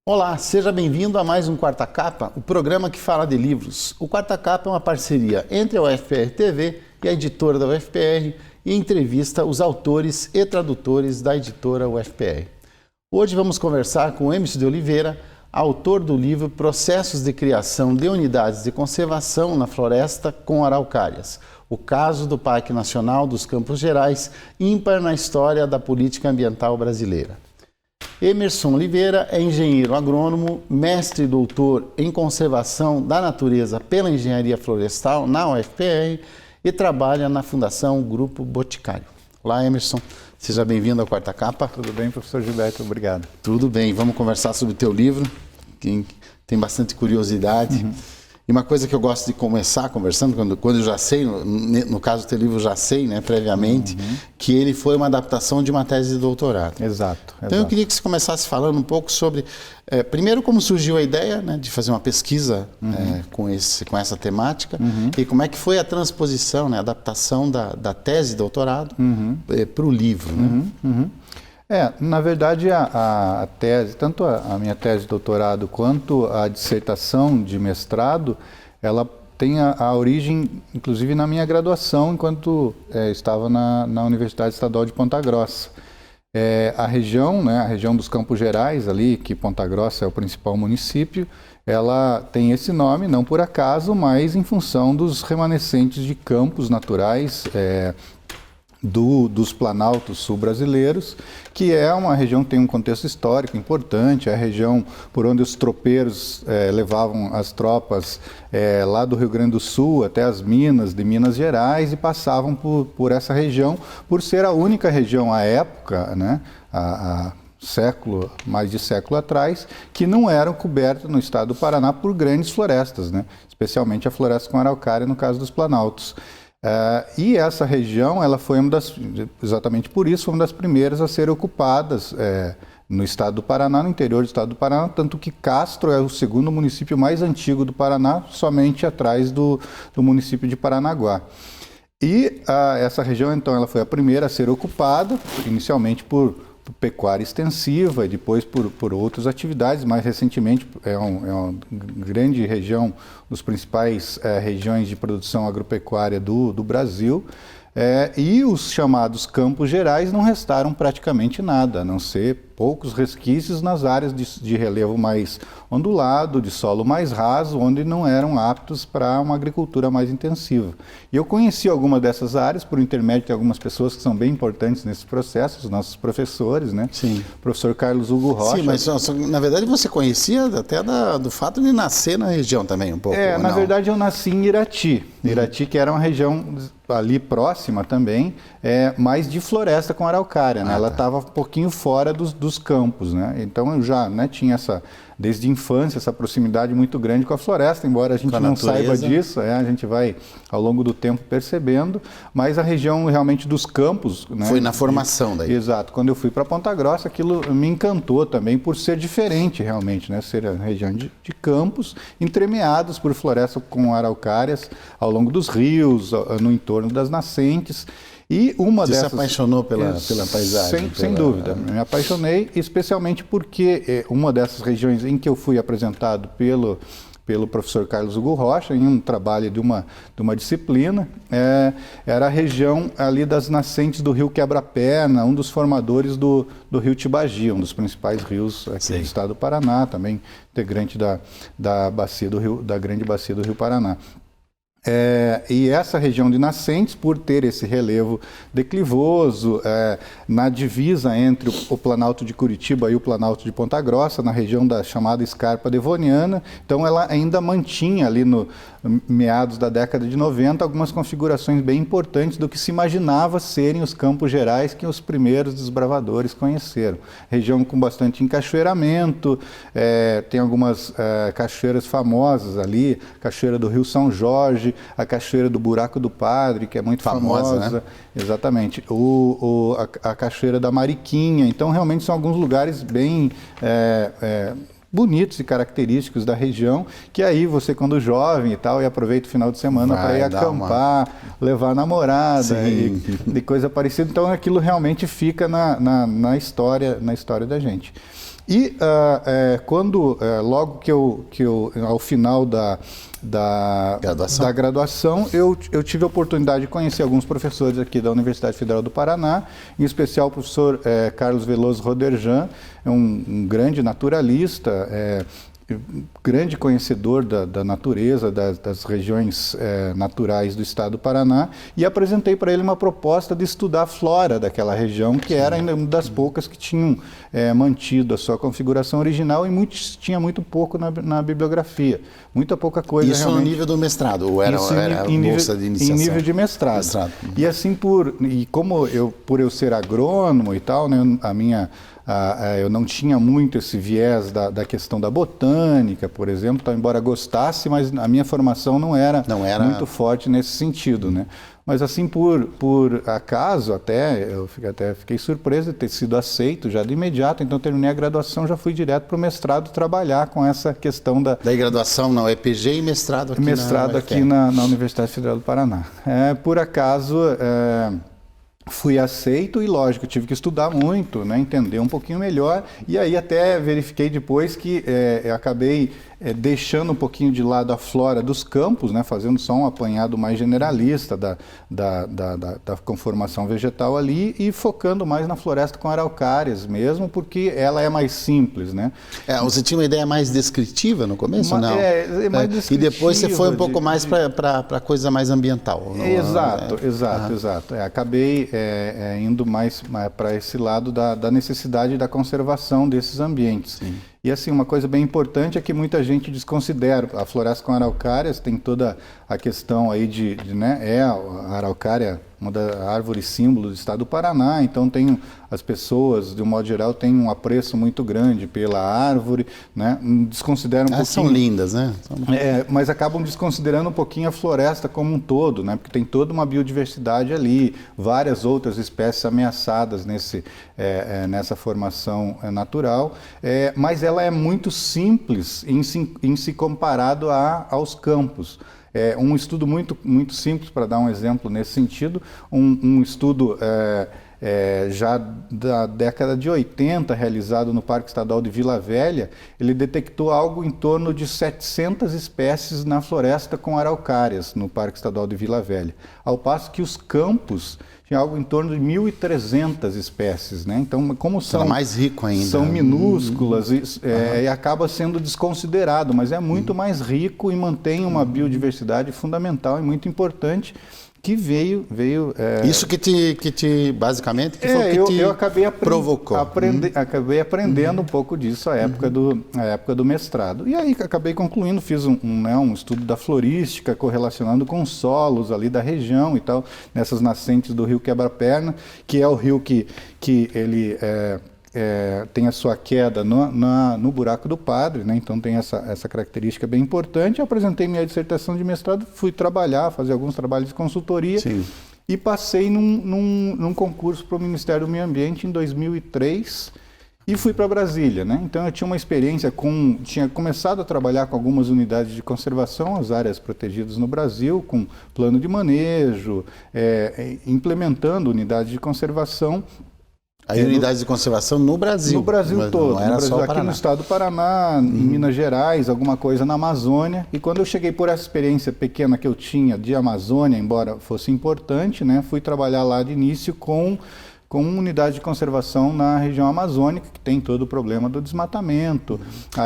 Olá, seja bem-vindo a mais um Quarta Capa, o programa que fala de livros. O Quarta Capa é uma parceria entre a UFPR TV e a editora da UFPR e entrevista os autores e tradutores da editora UFPR. Hoje vamos conversar com Emerson de Oliveira, autor do livro Processos de Criação de Unidades de Conservação na Floresta com Araucárias, o caso do Parque Nacional dos Campos Gerais, ímpar na história da política ambiental brasileira. Emerson Oliveira é engenheiro agrônomo, mestre e doutor em conservação da natureza pela engenharia florestal na UFPR e trabalha na Fundação Grupo Boticário. Olá, Emerson, seja bem-vindo ao Quarta Capa. Tudo bem, professor Gilberto? Obrigado. Tudo bem, vamos conversar sobre o teu livro, que tem bastante curiosidade. E uma coisa que eu gosto de começar conversando, quando eu já sei, no caso do teu livro eu já sei, previamente, que ele foi uma adaptação de uma tese de doutorado. Exato. Então eu queria que você começasse falando um pouco sobre, primeiro, como surgiu a ideia de fazer uma pesquisa com essa temática e como é que foi a transposição, a adaptação da tese de doutorado para o livro. Na verdade, a tese, tanto a minha tese de doutorado quanto a dissertação de mestrado, ela tem a origem, inclusive, na minha graduação, enquanto estava na Universidade Estadual de Ponta Grossa. A região dos Campos Gerais, ali, que Ponta Grossa é o principal município, ela tem esse nome, não por acaso, mas em função dos remanescentes de campos naturais dos planaltos sul-brasileiros, que é uma região que tem um contexto histórico importante, é a região por onde os tropeiros levavam as tropas lá do Rio Grande do Sul até as minas de Minas Gerais e passavam por essa região, por ser a única região à época, mais de século atrás, que não eram cobertas no estado do Paraná por grandes florestas, especialmente a floresta com araucária no caso dos planaltos. E essa região, ela foi exatamente por isso, foi uma das primeiras a ser ocupadas no estado do Paraná, no interior do estado do Paraná, tanto que Castro é o segundo município mais antigo do Paraná, somente atrás do município de Paranaguá. E essa região, então, ela foi a primeira a ser ocupada, inicialmente por pecuária extensiva e depois por outras atividades. Mais recentemente é uma grande região, dos principais regiões de produção agropecuária do Brasil. E os chamados Campos Gerais não restaram praticamente nada, a não ser poucos resquícios nas áreas de relevo mais ondulado, de solo mais raso, onde não eram aptos para uma agricultura mais intensiva. E eu conheci algumas dessas áreas por intermédio de algumas pessoas que são bem importantes nesses processos, os nossos professores, Sim. O professor Carlos Hugo Rocha. Sim, mas na verdade você conhecia até do fato de nascer na região também um pouco, na verdade eu nasci em Irati. Irati, que era uma região ali próxima também, mais de floresta com araucária, Ela estava um pouquinho fora dos campos, Então eu já tinha desde a infância, essa proximidade muito grande com a floresta, embora a gente não saiba disso, a gente vai ao longo do tempo percebendo, mas a região realmente dos campos... Foi na formação daí. Exato. Quando eu fui para Ponta Grossa, aquilo me encantou também por ser diferente realmente, Ser a região de campos entremeados por floresta com araucárias ao longo dos rios, no entorno das nascentes. E Você se apaixonou pela paisagem? Sem dúvida, me apaixonei, especialmente porque uma dessas regiões em que eu fui apresentado pelo professor Carlos Hugo Rocha, em um trabalho de uma disciplina, era a região ali das nascentes do rio Quebra-Perna, um dos formadores do rio Tibagi, um dos principais rios aqui do estado do Paraná, também integrante da grande bacia do rio Paraná. E essa região de nascentes, por ter esse relevo declivoso, na divisa entre o Planalto de Curitiba e o Planalto de Ponta Grossa, na região da chamada Escarpa Devoniana, então ela ainda mantinha ali no meados da década de 90 algumas configurações bem importantes do que se imaginava serem os Campos Gerais que os primeiros desbravadores conheceram. Região com bastante encachoeiramento, tem algumas cachoeiras famosas ali, Cachoeira do Rio São Jorge, a Cachoeira do Buraco do Padre, que é muito famosa. Exatamente. A Cachoeira da Mariquinha. Então, realmente, são alguns lugares bem bonitos e característicos da região, que aí você, quando jovem e tal, e aproveita o final de semana para ir acampar, levar a namorada e coisa parecida. Então, aquilo realmente fica na história da gente. E logo que eu ao final da graduação, eu tive a oportunidade de conhecer alguns professores aqui da Universidade Federal do Paraná, em especial o professor Carlos Veloso Roderjan, é um grande naturalista, grande conhecedor da natureza, das regiões naturais do estado do Paraná, e apresentei para ele uma proposta de estudar a flora daquela região, que era ainda uma das poucas que tinham mantido a sua configuração original e tinha muito pouco na bibliografia, muita pouca coisa. Isso realmente. no nível do mestrado, ou era bolsa de iniciação? Em nível de mestrado. E assim, por eu ser agrônomo e tal, né, eu não tinha muito esse viés da questão da botânica, por exemplo, então, embora gostasse, mas a minha formação não era muito forte nesse sentido, né? Mas assim, por acaso, eu fiquei surpreso de ter sido aceito já de imediato, então terminei a graduação, já fui direto para o mestrado trabalhar com essa questão Daí graduação na UEPG e mestrado aqui na Universidade Federal do Paraná. Por acaso... fui aceito e, lógico, tive que estudar muito, né, entender um pouquinho melhor, e aí até verifiquei depois que eu acabei deixando um pouquinho de lado a flora dos campos, né, fazendo só um apanhado mais generalista da conformação vegetal ali e focando mais na floresta com araucárias mesmo, porque ela é mais simples, né. Você tinha uma ideia mais descritiva no começo, não? Mais descritiva. E depois você foi um pouco mais para coisa mais ambiental. Exato. Acabei indo mais para esse lado da necessidade da conservação desses ambientes. Sim. E assim, uma coisa bem importante é que muita gente desconsidera. A floresta com araucárias tem toda a questão aí a araucária, uma das árvores símbolo do estado do Paraná, então as pessoas, de um modo geral, têm um apreço muito grande pela árvore, né? Desconsideram um pouquinho... São lindas, né? Mas acabam desconsiderando um pouquinho a floresta como um todo, né? Porque tem toda uma biodiversidade ali, várias outras espécies ameaçadas nessa formação natural, mas ela é muito simples em se comparado aos campos. Um estudo muito, muito simples, para dar um exemplo nesse sentido, um estudo já da década de 80, realizado no Parque Estadual de Vila Velha, ele detectou algo em torno de 700 espécies na floresta com araucárias no Parque Estadual de Vila Velha, ao passo que os campos tinha algo em torno de 1.300 espécies, né? Então, como são mais rico ainda, são minúsculas e acaba sendo desconsiderado, mas é muito mais rico e mantém uma biodiversidade fundamental e muito importante que veio isso que te basicamente que foi que eu acabei provocou. Acabei aprendendo um pouco disso à época do mestrado. E aí acabei concluindo, fiz um estudo da florística correlacionando com solos ali da região e tal, nessas nascentes do rio Quebra-Perna, que é o rio que ele tem a sua queda no buraco do Padre, né? Então tem essa característica bem importante. Eu apresentei minha dissertação de mestrado, fui trabalhar, fazer alguns trabalhos de consultoria. Sim. E passei num concurso para o Ministério do Meio Ambiente em 2003 e fui para Brasília, né? Então eu tinha uma experiência tinha começado a trabalhar com algumas unidades de conservação, as áreas protegidas no Brasil, com plano de manejo, implementando unidades de conservação. Aí unidades de conservação no Brasil. No Brasil todo. Não era só o Paraná. Aqui no estado do Paraná, em Minas Gerais, alguma coisa na Amazônia. E quando eu cheguei por essa experiência pequena que eu tinha de Amazônia, embora fosse importante, né, fui trabalhar lá de início com unidade de conservação na região amazônica, que tem todo o problema do desmatamento.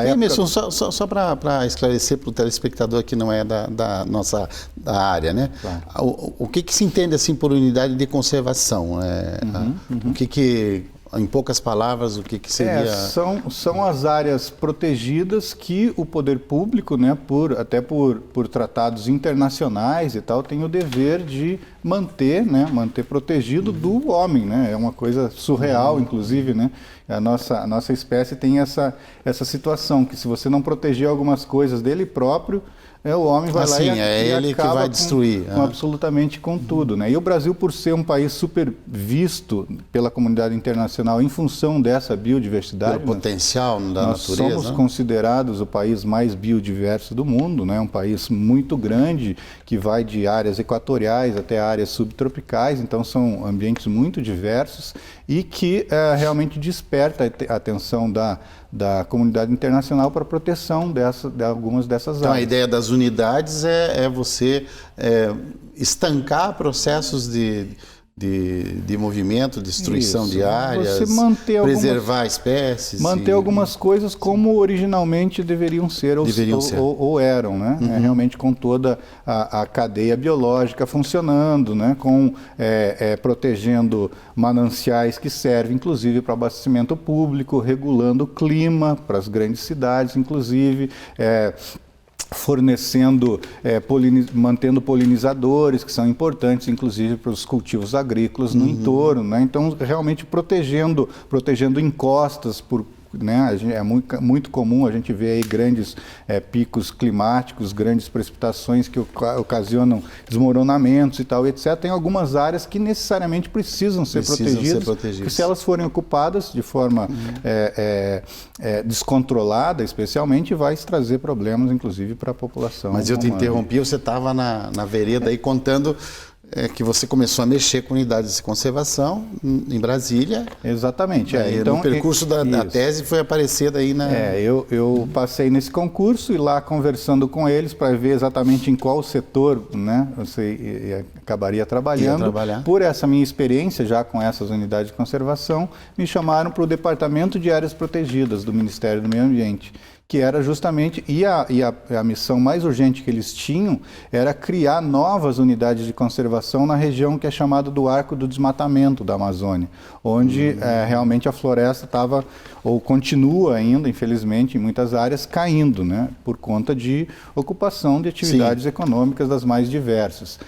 Emerson, só para esclarecer para o telespectador que não é da nossa área, né? Claro. O que se entende assim por unidade de conservação? O que em poucas palavras, o que seria... São as áreas protegidas que o poder público, né, até por tratados internacionais e tal, tem o dever de manter protegido do homem, né? É uma coisa surreal, inclusive, né? A nossa espécie tem essa situação, que se você não proteger algumas coisas dele próprio, o homem vai lá e ele que vai destruir. Absolutamente com tudo, né? E o Brasil, por ser um país super visto pela comunidade internacional em função dessa biodiversidade, pelo potencial da natureza, nós somos considerados o país mais biodiverso do mundo, né? Um país muito grande que vai de áreas equatoriais até áreas subtropicais, então são ambientes muito diversos e que realmente desperta a atenção da comunidade internacional para a proteção de algumas dessas áreas. Então, a ideia das unidades é você estancar processos de movimento, destruição de áreas, você manter preservar espécies. Manter algumas coisas como originalmente deveriam ser ou eram, né? Realmente com toda a cadeia biológica funcionando, né? Protegendo mananciais que servem inclusive para abastecimento público, regulando o clima para as grandes cidades, inclusive. Fornecendo, mantendo polinizadores, que são importantes, inclusive, para os cultivos agrícolas no entorno, né? Então, realmente protegendo encostas né? É muito comum a gente ver aí grandes picos climáticos, grandes precipitações que ocasionam desmoronamentos e tal, etc. Tem algumas áreas que necessariamente precisam ser protegidas, porque se elas forem ocupadas de forma descontrolada, especialmente, vai trazer problemas, inclusive, para a população. Mas eu te interrompi, você estava na vereda aí contando que você começou a mexer com unidades de conservação em Brasília. Exatamente. Então, no percurso da tese foi aparecer daí na... Eu passei nesse concurso e lá conversando com eles para ver exatamente em qual setor, né, você acabaria trabalhando. Por essa minha experiência já com essas unidades de conservação, me chamaram para o Departamento de Áreas Protegidas do Ministério do Meio Ambiente, que era justamente, a missão mais urgente que eles tinham era criar novas unidades de conservação na região que é chamada do Arco do Desmatamento da Amazônia, onde realmente a floresta estava, ou continua ainda, infelizmente, em muitas áreas, caindo, né, por conta de ocupação de atividades econômicas das mais diversas.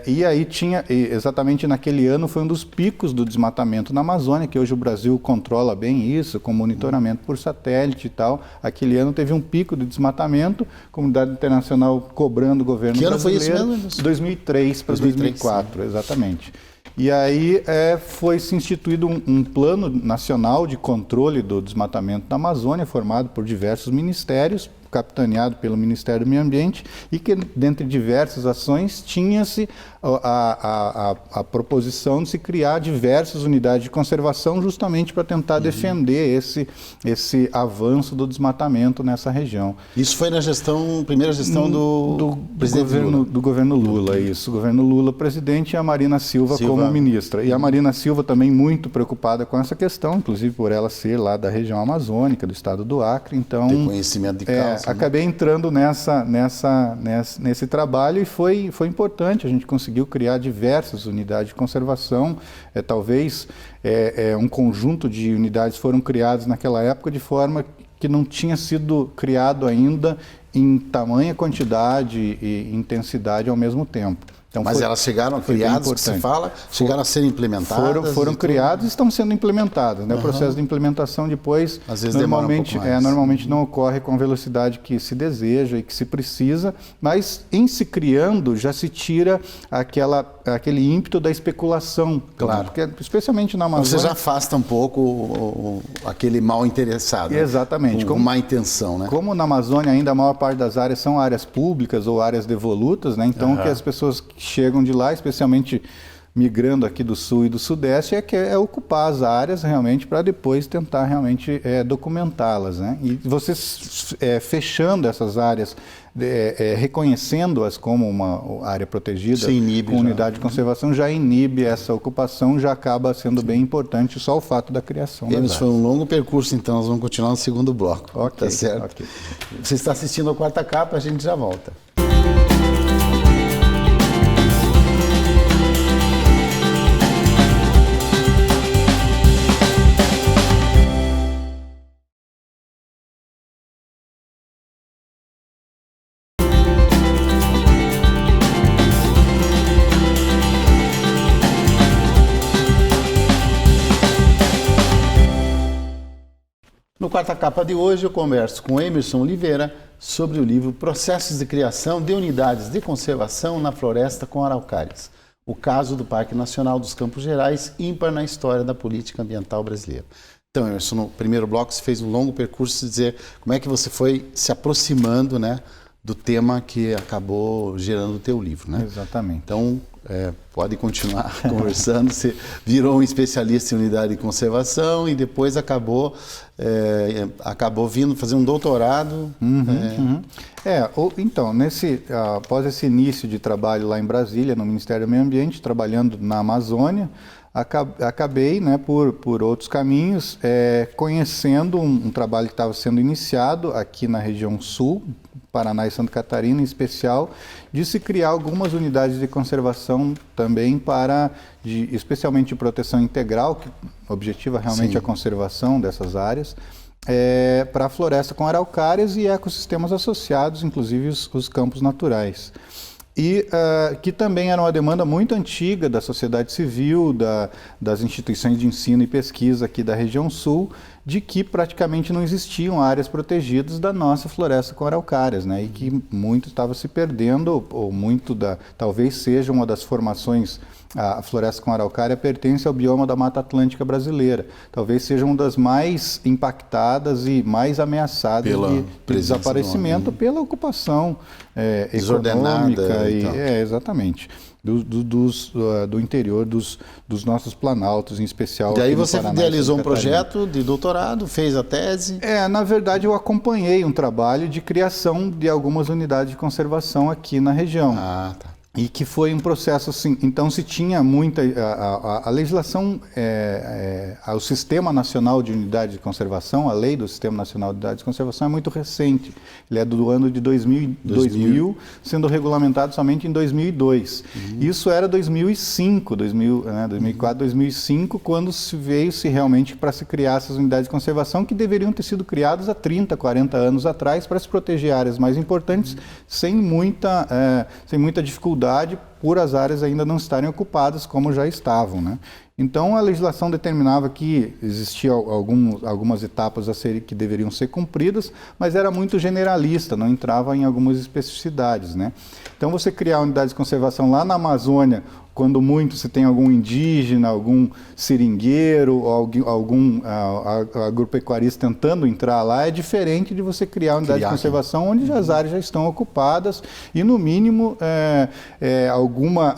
E aí tinha, exatamente naquele ano, foi um dos picos do desmatamento na Amazônia, que hoje o Brasil controla bem isso, com monitoramento por satélite e tal. Aquele ano teve um pico de desmatamento, comunidade internacional cobrando o governo brasileiro. Que ano foi isso mesmo? 2003 para 2004, exatamente. E aí foi-se instituído um plano nacional de controle do desmatamento da Amazônia, formado por diversos ministérios, capitaneado pelo Ministério do Meio Ambiente, e que, dentre diversas ações, tinha-se a proposição de se criar diversas unidades de conservação justamente para tentar defender esse avanço do desmatamento nessa região. Isso foi na primeira gestão do governo Lula, isso. O governo Lula presidente e a Marina Silva como ministra. E a Marina Silva também muito preocupada com essa questão, inclusive por ela ser lá da região amazônica, do estado do Acre. Então, tem conhecimento de causa. Acabei entrando nesse trabalho e foi importante. A gente conseguiu criar diversas unidades de conservação. Talvez um conjunto de unidades foram criadas naquela época de forma que não tinha sido criado ainda em tamanha quantidade e intensidade ao mesmo tempo. Então, mas elas chegaram criadas, que se fala, chegaram a ser implementadas? Foram criadas e estão sendo implementadas. Né? O processo de implementação depois, às vezes normalmente, normalmente não ocorre com a velocidade que se deseja e que se precisa, mas em se criando já se tira aquele ímpeto da especulação. Claro. Porque, especialmente na Amazônia... Você já afasta um pouco aquele mal interessado. Exatamente. Com má intenção, né? Como na Amazônia ainda a maior parte das áreas são áreas públicas ou áreas devolutas, né? Então que as pessoas que chegam de lá, especialmente migrando aqui do sul e do sudeste, é ocupar as áreas realmente para depois tentar realmente documentá-las, né? E você fechando essas áreas, reconhecendo-as como uma área protegida, com unidade de conservação, já inibe essa ocupação, já acaba sendo bem importante só o fato da criação. Isso foi um longo percurso, então nós vamos continuar no segundo bloco. Ok, tá certo? Okay. Você está assistindo a Quarta Capa, a gente já volta. No Quarta Capa de hoje eu converso com Emerson Oliveira sobre o livro Processos de Criação de Unidades de Conservação na Floresta com Araucárias. O caso do Parque Nacional dos Campos Gerais, ímpar na história da política ambiental brasileira. Então, Emerson, no primeiro bloco você fez um longo percurso de dizer como é que você foi se aproximando, né, do tema que acabou gerando o teu livro, né? Exatamente. Então, pode continuar conversando. Você virou um especialista em unidade de conservação e depois acabou vindo fazer um doutorado. Então, após esse início de trabalho lá em Brasília, no Ministério do Meio Ambiente, trabalhando na Amazônia, acabei, né, por outros caminhos, conhecendo um trabalho que estava sendo iniciado aqui na região sul, Paraná e Santa Catarina em especial, de se criar algumas unidades de conservação também especialmente de proteção integral, que objetiva realmente a conservação dessas áreas, para a floresta com araucárias e ecossistemas associados, inclusive os campos naturais. E que também era uma demanda muito antiga da sociedade civil, das instituições de ensino e pesquisa aqui da região sul, de que praticamente não existiam áreas protegidas da nossa floresta com araucárias, né? E que muito estava se perdendo, ou talvez seja uma das formações. A floresta com araucária pertence ao bioma da Mata Atlântica brasileira. Talvez seja uma das mais impactadas e mais ameaçdas de desaparecimento pela ocupação econômica. Exatamente. Do interior dos nossos planaltos, em especial. E aí você idealizou um projeto de doutorado, fez a tese? Na verdade eu acompanhei um trabalho de criação de algumas unidades de conservação aqui na região. Tá. E que foi um processo assim, então se tinha muita, a legislação, o Sistema Nacional de Unidade de Conservação, a lei do Sistema Nacional de Unidade de Conservação é muito recente, ele é do ano de 2000 sendo regulamentado somente em 2002. Isso era 2004, 2005, quando veio-se realmente para se criar essas unidades de conservação que deveriam ter sido criadas há 30, 40 anos atrás para se proteger áreas mais importantes sem muita dificuldade por as áreas ainda não estarem ocupadas como já estavam, né? Então a legislação determinava que existiam algumas etapas que deveriam ser cumpridas, mas era muito generalista, não entrava em algumas especificidades, né? Então você criar unidades de conservação lá na Amazônia, quando muito se tem algum indígena, algum seringueiro, algum agropecuarista tentando entrar lá, é diferente de você criar uma unidade de conservação onde as áreas já estão ocupadas e, no mínimo, alguma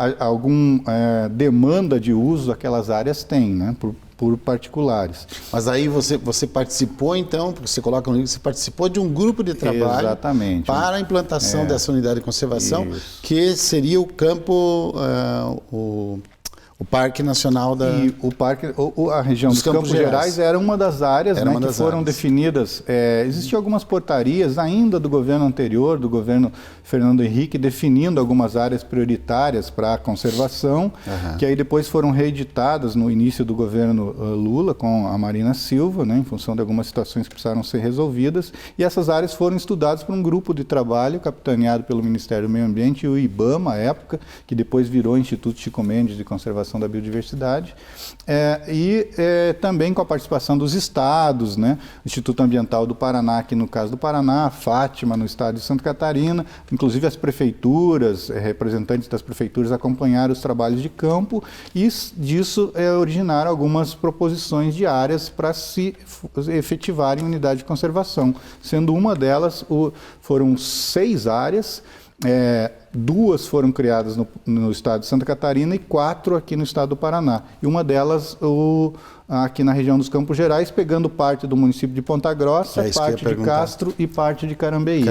demanda de uso aquelas áreas têm, né, por particulares. Mas aí você participou, então, porque você coloca no livro, você participou de um grupo de trabalho. Exatamente. Para a implantação dessa unidade de conservação, que seria o campo, o Parque Nacional da... E a região dos Campos Gerais era uma das áreas, né, que foram definidas. Existiam algumas portarias ainda do governo anterior, do governo Fernando Henrique, definindo algumas áreas prioritárias para a conservação, que aí depois foram reeditadas no início do governo Lula, com a Marina Silva, né, em função de algumas situações que precisaram ser resolvidas, e essas áreas foram estudadas por um grupo de trabalho capitaneado pelo Ministério do Meio Ambiente e o IBAMA, à época, que depois virou Instituto Chico Mendes de Conservação da Biodiversidade, também com a participação dos estados, né? O Instituto Ambiental do Paraná, aqui no caso do Paraná, a Fátima no estado de Santa Catarina, inclusive as prefeituras, representantes das prefeituras acompanharam os trabalhos de campo e disso originaram algumas proposições de áreas para se efetivarem unidade de conservação, sendo uma delas, foram 6 áreas, 2 foram criadas no estado de Santa Catarina e 4 aqui no estado do Paraná. E uma delas aqui na região dos Campos Gerais, pegando parte do município de Ponta Grossa, parte de Castro e parte de Carambeí.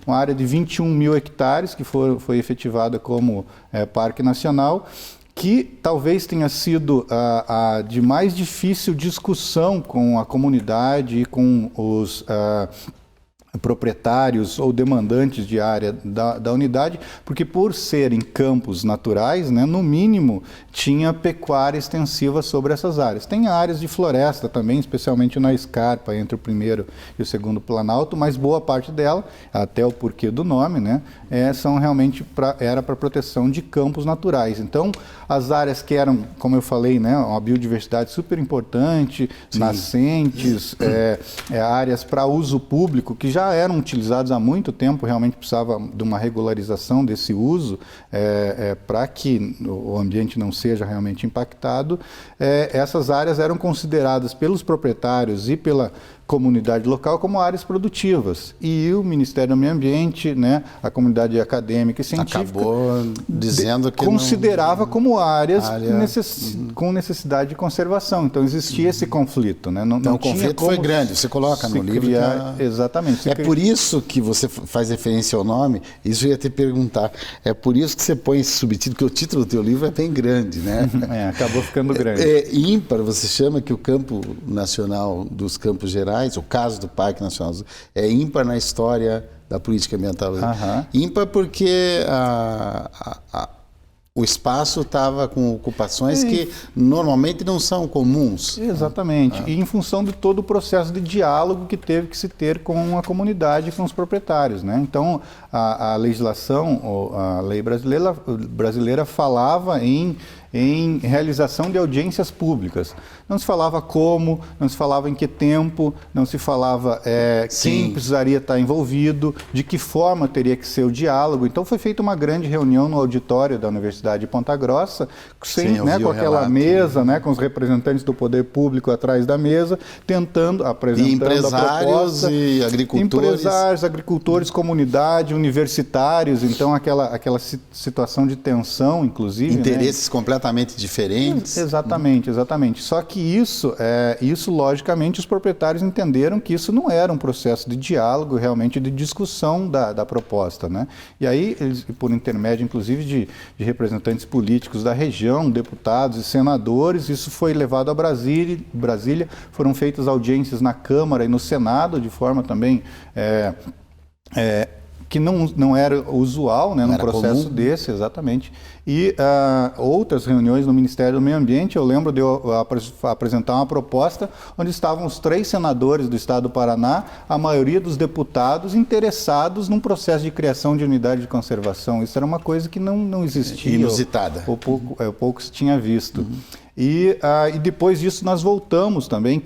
Uma área de 21 mil hectares que foi efetivada como Parque Nacional, que talvez tenha sido a de mais difícil discussão com a comunidade e com os proprietários ou demandantes de área da unidade, porque por serem campos naturais, né, no mínimo tinha pecuária extensiva sobre essas áreas. Tem áreas de floresta também, especialmente na escarpa entre o primeiro e o segundo planalto, mas boa parte dela, até o porquê do nome, né, são realmente era para proteção de campos naturais. Então, as áreas que eram, como eu falei, né, uma biodiversidade super importante, nascentes, áreas para uso público, que já eram utilizados há muito tempo, realmente precisava de uma regularização desse uso para que o ambiente não seja realmente impactado. Essas áreas eram consideradas pelos proprietários e comunidade local como áreas produtivas. E o Ministério do Meio Ambiente, né, a comunidade acadêmica e científica, acabou dizendo que considerava como áreas com necessidade de conservação. Então existia esse conflito, né? Então o conflito foi grande. Você coloca no livro. Exatamente. É por isso que você faz referência ao nome. Isso eu ia te perguntar. É por isso que você põe esse subtítulo, porque o título do teu livro é bem grande, né? Acabou ficando grande. Ímpar, você chama que o Campo Nacional dos Campos Gerais, o caso do Parque Nacional, é ímpar na história da política ambiental. Ímpar porque o espaço estava com ocupações que normalmente não são comuns. Exatamente. E em função de todo o processo de diálogo que teve que se ter com a comunidade e com os proprietários, né? Então, a legislação, a lei brasileira falava em realização de audiências públicas. Não se falava como, não se falava em que tempo, não se falava quem precisaria estar envolvido, de que forma teria que ser o diálogo. Então foi feita uma grande reunião no auditório da Universidade de Ponta Grossa, com aquela mesa, né, com os representantes do poder público atrás da mesa, tentando, apresentando a proposta. E agricultores. Empresários, agricultores, comunidade, universitários. Então aquela situação de tensão, inclusive. Interesses completamente diferentes. Exatamente. Só que isso, logicamente, os proprietários entenderam que isso não era um processo de diálogo, realmente de discussão da proposta, né? E aí, eles, por intermédio, inclusive, de representantes políticos da região, deputados e senadores, isso foi levado a Brasília, foram feitas audiências na Câmara e no Senado, de forma também que não era usual, né, num processo comum desse, exatamente. E outras reuniões no Ministério do Meio Ambiente, eu lembro de eu apresentar uma proposta onde estavam os 3 senadores do Estado do Paraná, a maioria dos deputados interessados num processo de criação de unidade de conservação. Isso era uma coisa que não existia. Inusitada. Ou pouco se tinha visto. E depois disso nós voltamos também,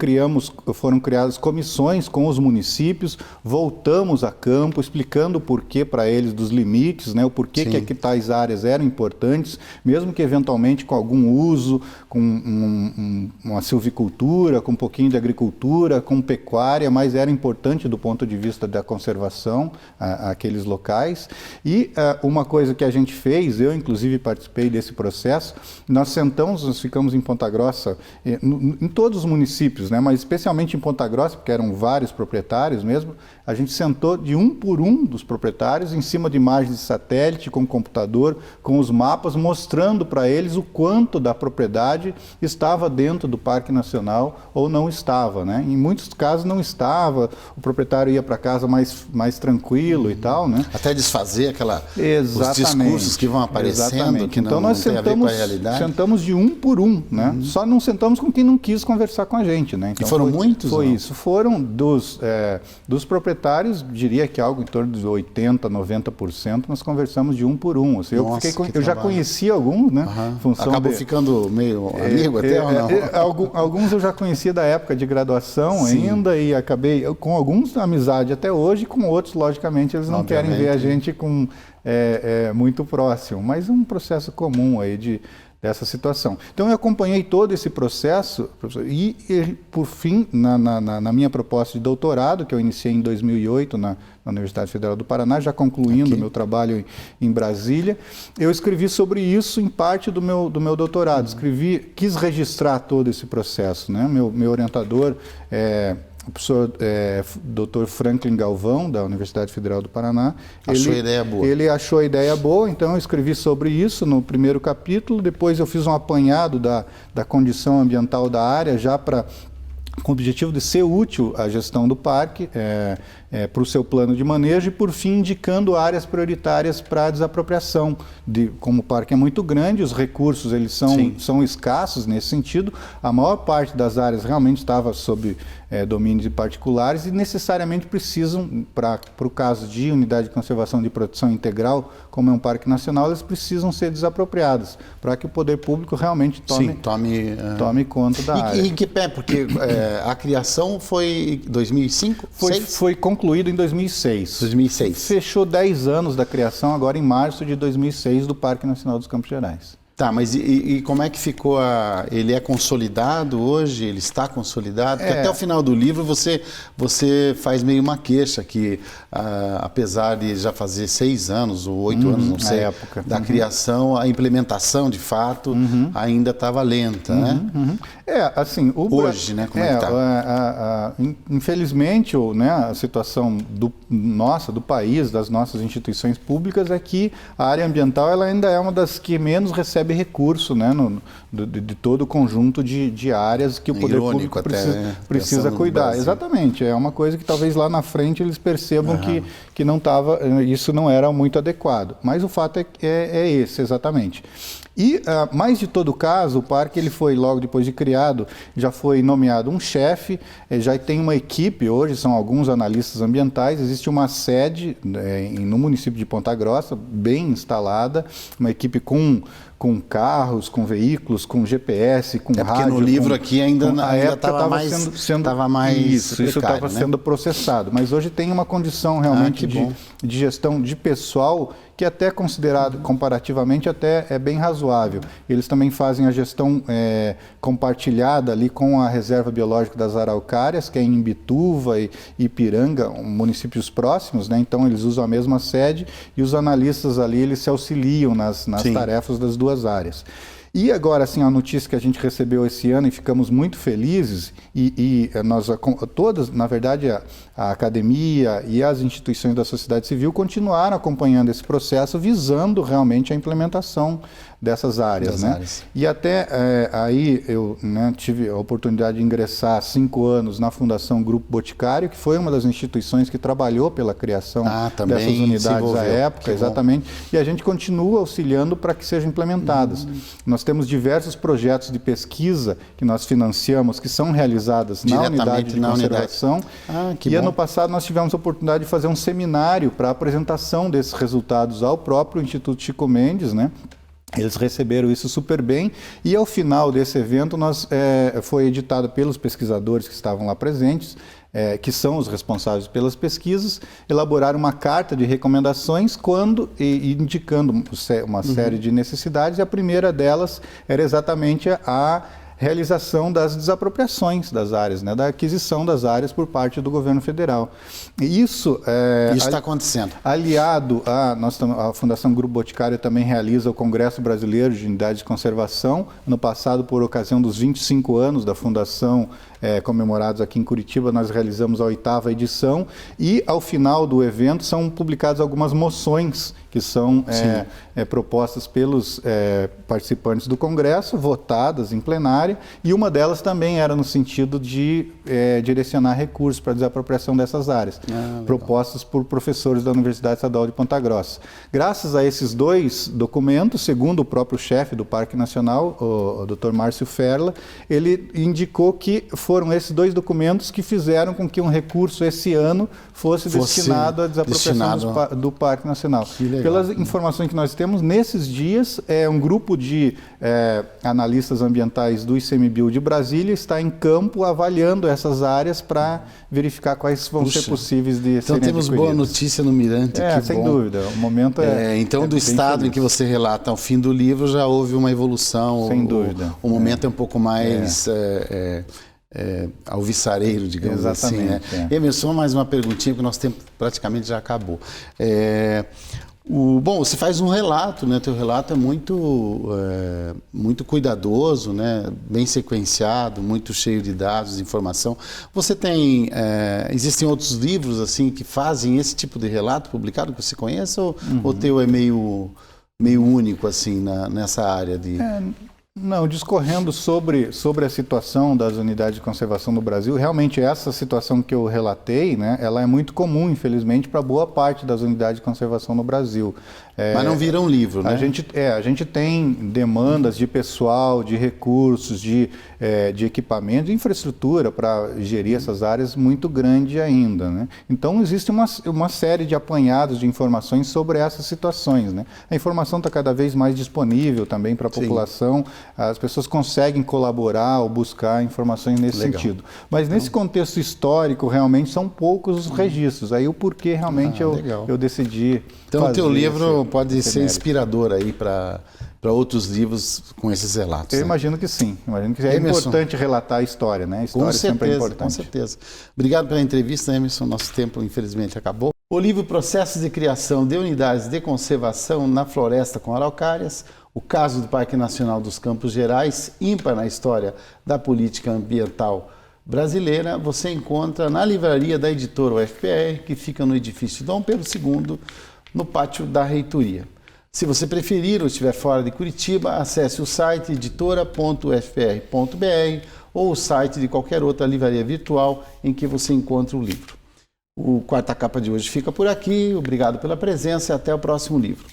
foram criadas comissões com os municípios, voltamos a campo, explicando o porquê para eles dos limites, né, o porquê que tais áreas eram importantes, mesmo que eventualmente com algum uso, com uma silvicultura, com um pouquinho de agricultura, com pecuária, mas era importante do ponto de vista da conservação aqueles locais. E uma coisa que a gente fez, eu inclusive participei desse processo, nós ficamos em Ponta Grossa, em todos os municípios, né, mas especialmente em Ponta Grossa, porque eram vários proprietários mesmo, a gente sentou de um por um dos proprietários em cima de imagens de satélite, com o computador, com os mapas, mostrando para eles o quanto da propriedade estava dentro do Parque Nacional ou não estava, né? Em muitos casos não estava, o proprietário ia para casa mais tranquilo e tal, né? Até desfazer os discursos que vão aparecendo, que então não tem a ver com a realidade. Sentamos de um por um, né? Só não sentamos com quem não quis conversar com a gente, né? Então, e foram muitos? Foi isso. Foram dos proprietários, diria que algo em torno de 80%, 90%, nós conversamos de um por um. Assim, eu já conhecia alguns, né? Acabou ficando meio amigo até ou não? Alguns eu já conhecia da época de graduação ainda e acabei com alguns amizade até hoje, com outros, logicamente, eles não querem ver a gente com muito próximo, mas um processo comum aí dessa situação. Então eu acompanhei todo esse processo, professor, e por fim, na minha proposta de doutorado, que eu iniciei em 2008 na Universidade Federal do Paraná, já concluindo o meu trabalho em Brasília, eu escrevi sobre isso em parte do meu doutorado. Quis registrar todo esse processo, né? Meu orientador o professor Dr. Franklin Galvão, da Universidade Federal do Paraná. Achou a ideia boa. Ele achou a ideia boa, então eu escrevi sobre isso no primeiro capítulo, depois eu fiz um apanhado da condição ambiental da área, já com o objetivo de ser útil à gestão do parque, para o seu plano de manejo, e por fim indicando áreas prioritárias para a desapropriação. Como o parque é muito grande, os recursos eles são escassos nesse sentido, a maior parte das áreas realmente estava sob domínios de particulares e necessariamente precisam, para o caso de unidade de conservação de proteção integral, como é um parque nacional, elas precisam ser desapropriadas, para que o poder público realmente tome conta da área. E em que pé? Porque a criação foi 2005? Foi concluído em 2006. 2006. Fechou 10 anos da criação, agora em março de 2006, do Parque Nacional dos Campos Gerais. Tá, mas como é que ficou ele é consolidado hoje? Ele está consolidado? Porque até o final do livro você faz meio uma queixa que, apesar de já fazer 6 anos ou 8 anos, não sei, época da criação, a implementação de fato ainda estava lenta, né? Assim, hoje, né? Como é que tá? Infelizmente, né, a situação do país, das nossas instituições públicas é que a área ambiental ela ainda é uma das que menos recebe recurso, né, de todo o conjunto de áreas que o poder público precisa cuidar. Exatamente, é uma coisa que talvez lá na frente eles percebam que não tava, isso não era muito adequado. Mas o fato é esse, exatamente. E, mais de todo caso, o parque ele foi, logo depois de criado, já foi nomeado um chefe, já tem uma equipe, hoje são alguns analistas ambientais, existe uma sede no município de Ponta Grossa, bem instalada, uma equipe com carros, com veículos, com GPS, com rádio. Porque no livro aqui ainda estava mais isso estava sendo processado. Mas hoje tem uma condição realmente de gestão de pessoal que até considerado comparativamente até é bem razoável. Eles também fazem a gestão compartilhada ali com a reserva biológica das araucárias, que é em Imbituva e Ipiranga, municípios próximos, né? Então eles usam a mesma sede e os analistas ali eles se auxiliam nas tarefas das duas áreas. E agora, assim, a notícia que a gente recebeu esse ano e ficamos muito felizes, e nós todas, na verdade, a academia e as instituições da sociedade civil continuaram acompanhando esse processo, visando realmente a implementação dessas áreas, né? E até aí eu tive a oportunidade de ingressar há 5 anos na Fundação Grupo Boticário, que foi uma das instituições que trabalhou pela criação dessas unidades à época, exatamente, e a gente continua auxiliando para que sejam implementadas. Nós temos diversos projetos de pesquisa que nós financiamos, que são realizadas na unidade de conservação. E ano passado nós tivemos a oportunidade de fazer um seminário para a apresentação desses resultados ao próprio Instituto Chico Mendes, né? Eles receberam isso super bem e ao final desse evento foi editado pelos pesquisadores que estavam lá presentes, que são os responsáveis pelas pesquisas, elaborar uma carta de recomendações indicando uma série de necessidades, e a primeira delas era exatamente a realização das desapropriações das áreas, né, da aquisição das áreas por parte do governo federal. E isso está acontecendo. Aliado a Fundação Grupo Boticário também realiza o Congresso Brasileiro de Unidades de Conservação. Ano passado, por ocasião dos 25 anos da Fundação comemorados aqui em Curitiba, nós realizamos a 8ª edição e ao final do evento são publicadas algumas moções que são propostas pelos participantes do Congresso, votadas em plenária, e uma delas também era no sentido de direcionar recursos para a desapropriação dessas áreas, propostas por professores da Universidade Estadual de Ponta Grossa. Graças a esses 2 documentos, segundo o próprio chefe do Parque Nacional, o Dr. Márcio Ferla, ele indicou que foram esses 2 documentos que fizeram com que um recurso esse ano fosse destinado à desapropriação do Parque Nacional. Pelas informações que nós temos, nesses dias, um grupo de analistas ambientais do ICMBio de Brasília está em campo avaliando essas áreas para verificar quais vão ser possíveis de serem adquiridas. Então temos boa notícia no Mirante. Sem dúvida. O momento então, do estado feliz. Em que você relata ao fim do livro, já houve uma evolução. Sem dúvida. O momento é um pouco mais... alvissareiro, digamos assim. Né? Emerson, mais uma perguntinha, porque o nosso tempo praticamente já acabou. Bom, você faz um relato, né? Teu relato é muito cuidadoso, né? Bem sequenciado, muito cheio de dados, de informação. Você tem... existem outros livros assim que fazem esse tipo de relato publicado que você conhece? Ou o teu é meio único assim nessa área de... Não, discorrendo sobre a situação das unidades de conservação no Brasil, realmente essa situação que eu relatei, né, ela é muito comum, infelizmente, para boa parte das unidades de conservação no Brasil. Mas não vira um livro, né? A gente tem demandas de pessoal, de recursos, de equipamento, de infraestrutura para gerir essas áreas muito grande ainda, né? Então, existe uma série de apanhados de informações sobre essas situações, né? A informação está cada vez mais disponível também para a população, as pessoas conseguem colaborar ou buscar informações nesse sentido. Mas nesse contexto histórico, realmente, são poucos os registros. Aí o porquê realmente eu decidi Então, o teu livro esse pode ser mérito. inspirador aí para para outros livros com esses relatos. Eu né? imagino que sim. Imagino que é Emerson, importante relatar a história, né? A história com certeza, sempre é importante. com certeza. Obrigado pela entrevista, Emerson. Nosso tempo, infelizmente, acabou. O livro Processos de Criação de Unidades de Conservação na Floresta com Araucárias, o caso do Parque Nacional dos Campos Gerais, ímpar na história da política ambiental brasileira, você encontra na livraria da editora UFPR, que fica no edifício Dom Pedro II, no pátio da reitoria. Se você preferir ou estiver fora de Curitiba, acesse o site editora.ufpr.br ou o site de qualquer outra livraria virtual em que você encontra o livro. O Quarta Capa de hoje fica por aqui. Obrigado pela presença e até o próximo livro.